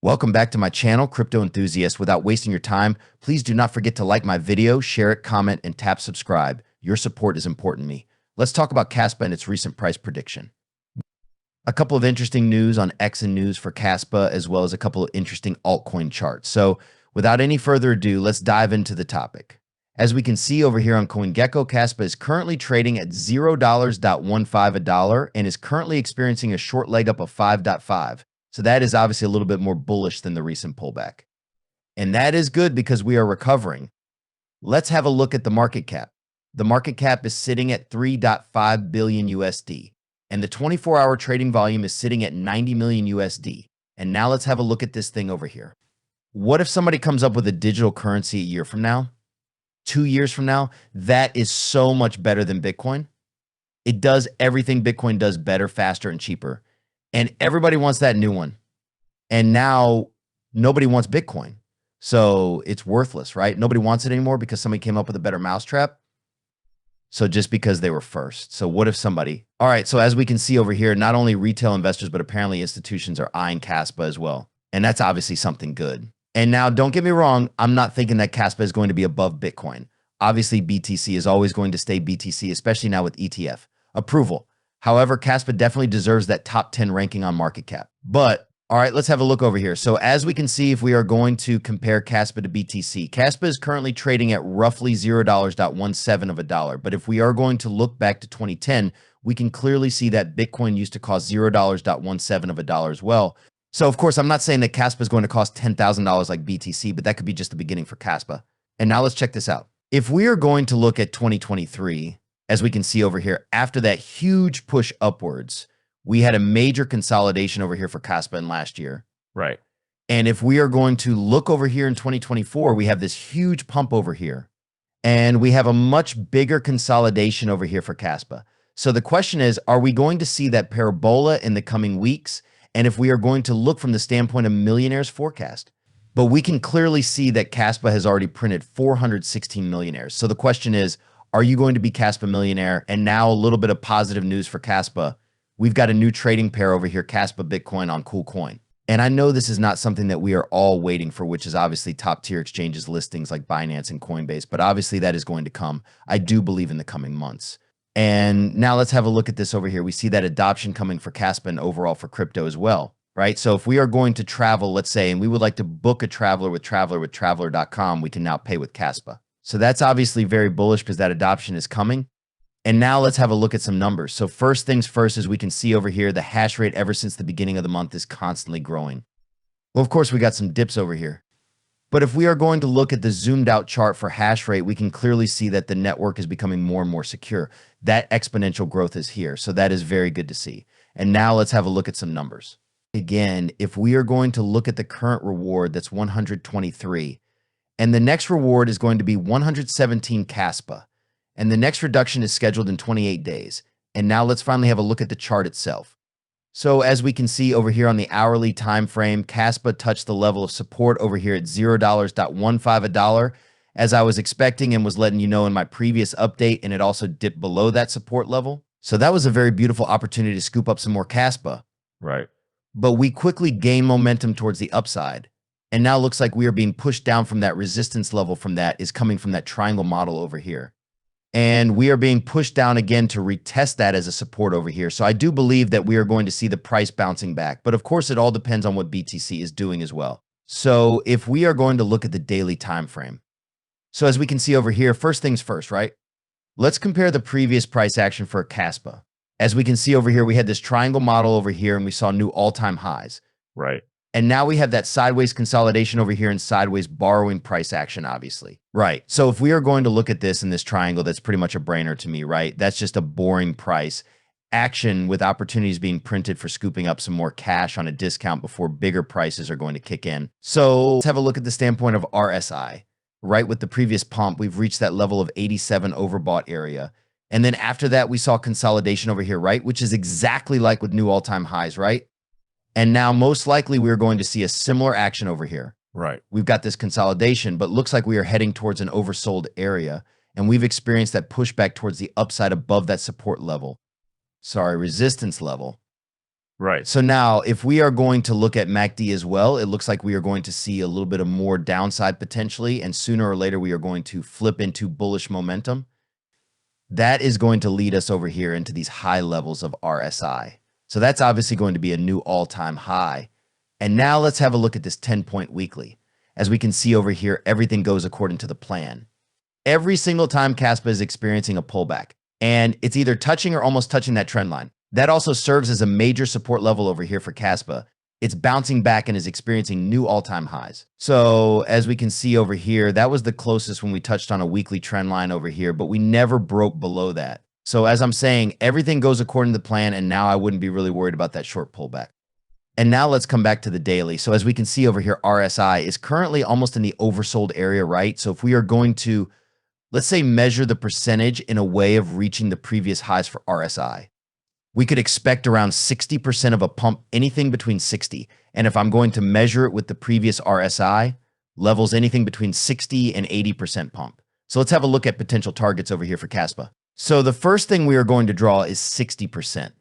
Welcome back to my channel, Crypto Enthusiast. Without wasting your time, please do not forget to like my video, share it, comment, and tap subscribe. Your support is important to me. Let's talk about Kaspa and its recent price prediction. A couple of interesting news on X and news for Kaspa, as well as a couple of interesting altcoin charts. So without any further ado, let's dive into the topic. As we can see over here on CoinGecko, Kaspa is currently trading at $0.15 a dollar and is currently experiencing a short leg up of 5.5. So that is obviously a little bit more bullish than the recent pullback. And that is good because we are recovering. Let's have a look at the market cap. The market cap is sitting at 3.5 billion USD. And the 24-hour trading volume is sitting at 90 million USD. And now let's have a look at this thing over here. What if somebody comes up with a digital currency a year from now? 2 years from now? That is so much better than Bitcoin. It does everything Bitcoin does better, faster, and cheaper. And everybody wants that new one. And now nobody wants Bitcoin. So it's worthless, right? Nobody wants it anymore because somebody came up with a better mousetrap. So just because they were first. So what if somebody... All right, so as we can see over here, not only retail investors, but apparently institutions are eyeing Kaspa as well. And that's obviously something good. And now, don't get me wrong, I'm not thinking that Kaspa is going to be above Bitcoin. Obviously, BTC is always going to stay BTC, especially now with ETF approval. However, Kaspa definitely deserves that top 10 ranking on market cap. But, all right, let's have a look over here. So as we can see, if we are going to compare Kaspa to BTC, Kaspa is currently trading at roughly $0.17 of a dollar. But if we are going to look back to 2010, we can clearly see that Bitcoin used to cost $0.17 of a dollar as well. So, of course, I'm not saying that Kaspa is going to cost $10,000 like BTC, but that could be just the beginning for Kaspa. And now let's check this out. If we are going to look at 2023, as we can see over here, after that huge push upwards, we had a major consolidation over here for Kaspa in last year. Right. And if we are going to look over here in 2024, we have this huge pump over here. And we have a much bigger consolidation over here for Kaspa. So the question is, are we going to see that parabola in the coming weeks? And if we are going to look from the standpoint of Millionaires forecast? But we can clearly see that Kaspa has already printed 416 millionaires. So the question is, are you going to be Kaspa Millionaire? And now a little bit of positive news for Kaspa. We've got a new trading pair over here, Kaspa Bitcoin on KuCoin. And I know this is not something that we are all waiting for, which is obviously top tier exchanges listings like Binance and Coinbase, but obviously that is going to come. I do believe in the coming months. And now let's have a look at this over here. We see that adoption coming for Kaspa and overall for crypto as well, right? So if we are going to travel, let's say, and we would like to book a traveler with traveler.com, we can now pay with Kaspa. So that's obviously very bullish because that adoption is coming. And now let's have a look at some numbers. So first things first, as we can see over here, the hash rate ever since the beginning of the month is constantly growing. Well, of course, we got some dips over here. But if we are going to look at the zoomed out chart for hash rate, we can clearly see that the network is becoming more and more secure. That exponential growth is here. So that is very good to see. And now let's have a look at some numbers. Again, if we are going to look at the current reward, that's 123. And the next reward is going to be 117 Kaspa. And the next reduction is scheduled in 28 days. And now let's finally have a look at the chart itself. So as we can see over here on the hourly time frame, Kaspa touched the level of support over here at $0.15 a dollar, as I was expecting and was letting you know in my previous update, and it also dipped below that support level. So that was a very beautiful opportunity to scoop up some more Kaspa. Right. But we quickly gained momentum towards the upside. And now looks like we are being pushed down from that resistance level from that is coming from that triangle model over here. And we are being pushed down again to retest that as a support over here. So I do believe that we are going to see the price bouncing back. But of course, it all depends on what BTC is doing as well. So if we are going to look at the daily time frame. So as we can see over here, first things first, right? Let's compare the previous price action for Kaspa. As we can see over here, we had this triangle model over here and we saw new all-time highs. Right. And now we have that sideways consolidation over here and sideways borrowing price action, obviously. Right. So if we are going to look at this in this triangle, that's pretty much a brainer to me, right? That's just a boring price action with opportunities being printed for scooping up some more cash on a discount before bigger prices are going to kick in. So let's have a look at the standpoint of RSI, right? With the previous pump, we've reached that level of 87 overbought area. And then after that, we saw consolidation over here, right? Which is exactly like with new all-time highs, right? And now most likely we're going to see a similar action over here. Right. We've got this consolidation, but looks like we are heading towards an oversold area. And we've experienced that pushback towards the upside above that support level. Sorry, resistance level. Right. So now if we are going to look at MACD as well, it looks like we are going to see a little bit of more downside potentially, and sooner or later we are going to flip into bullish momentum. That is going to lead us over here into these high levels of RSI. So that's obviously going to be a new all-time high. And now let's have a look at this 10-point weekly. As we can see over here, everything goes according to the plan. Every single time Kaspa is experiencing a pullback, and it's either touching or almost touching that trend line. That also serves as a major support level over here for Kaspa. It's bouncing back and is experiencing new all-time highs. So as we can see over here, that was the closest when we touched on a weekly trend line over here, but we never broke below that. So as I'm saying, everything goes according to the plan, and now I wouldn't be really worried about that short pullback. And now let's come back to the daily. So as we can see over here, RSI is currently almost in the oversold area, right? So if we are going to, let's say, measure the percentage in a way of reaching the previous highs for RSI, we could expect around 60% of a pump, anything between 60. And if I'm going to measure it with the previous RSI, levels anything between 60 and 80% pump. So let's have a look at potential targets over here for Kaspa. So the first thing we are going to draw is 60%.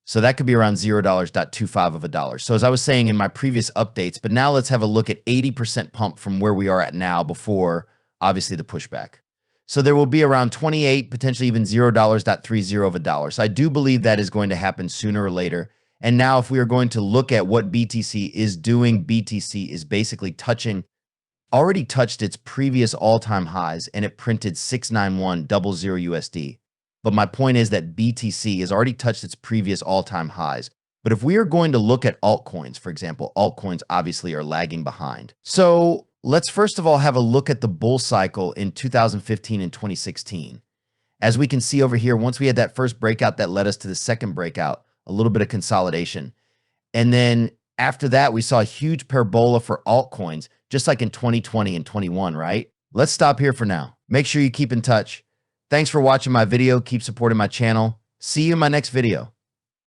So that could be around $0.25 of a dollar. So as I was saying in my previous updates, but now let's have a look at 80% pump from where we are at now before, obviously, the pushback. So there will be around 28, potentially even $0.30 of a dollar. So I do believe that is going to happen sooner or later. And now if we are going to look at what BTC is doing, BTC is basically already touched its previous all-time highs, and it printed 69100 USD. But my point is that BTC has already touched its previous all-time highs. But if we are going to look at altcoins, for example, altcoins obviously are lagging behind. So let's first of all have a look at the bull cycle in 2015 and 2016. As we can see over here, once we had that first breakout that led us to the second breakout, a little bit of consolidation. And then after that, we saw a huge parabola for altcoins, just like in 2020 and 21, right? Let's stop here for now. Make sure you keep in touch. Thanks for watching my video. Keep supporting my channel. See you in my next video.